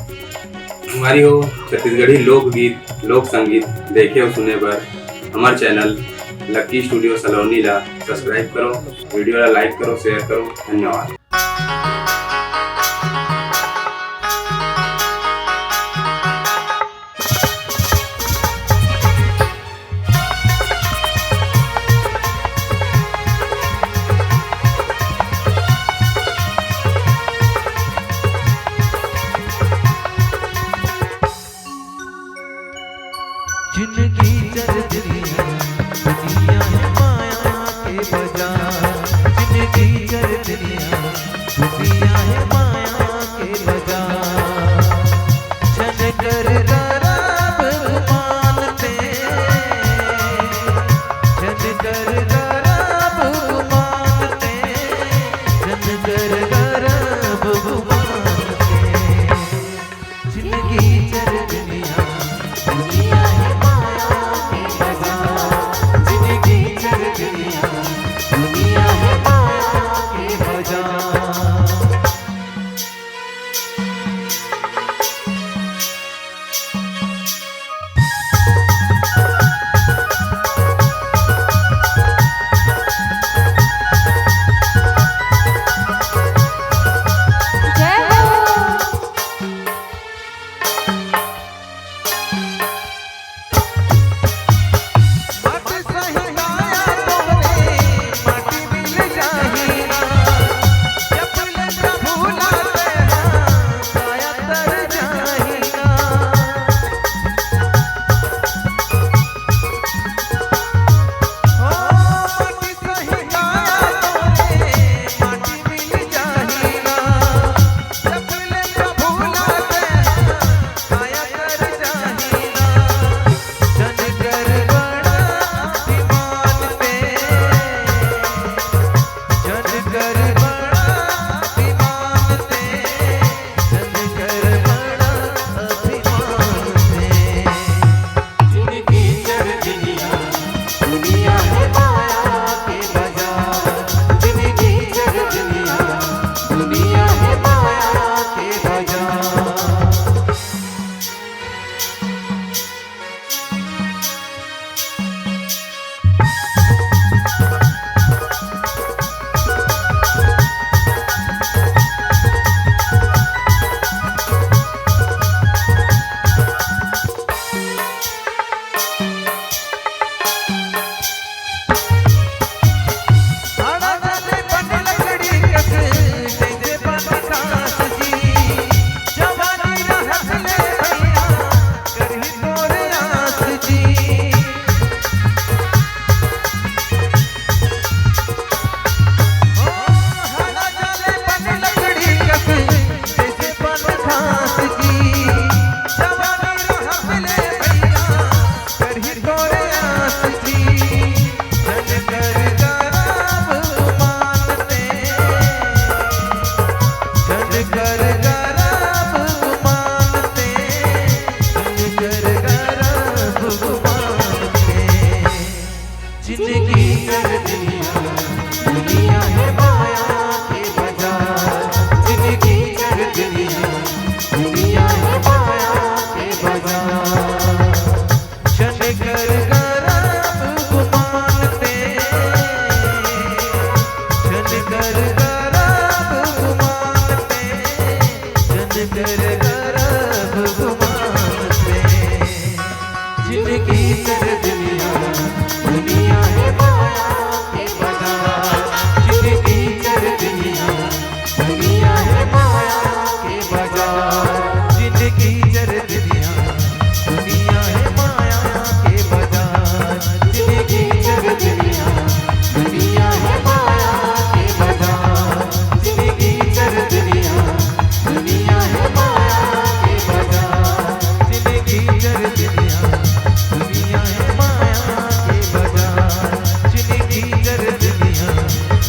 हमारी हो छत्तीसगढ़ी लोकगीत लोक संगीत देखे और सुने पर हमारे चैनल लकी स्टूडियो सलोनी ला सब्सक्राइब करो, वीडियो ला लाइक करो, शेयर करो। धन्यवाद। जिंदगी जरदरिया दुनिया है माया के बाजार, जिंदगी जरदरिया दुनिया है माया के बाजार। छन कर गरब मानते, छन कर गरब मानते, छन कर गरब मानते। जिंदगी जरदरिया दुनिया है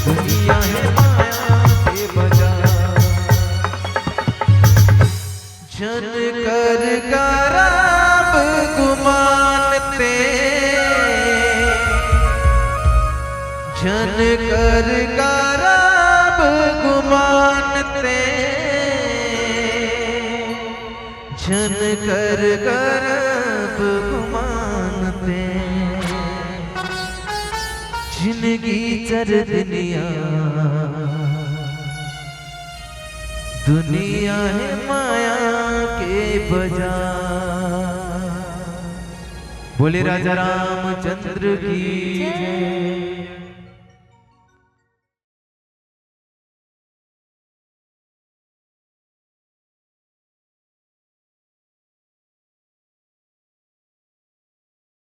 दुनिया है माया के बाजार। जन कर गरब गुमानते जन कर गर्भ गुमानते जिंदगी चर दुनिया है माया के बाजार। बोले राजा रामचंद्र की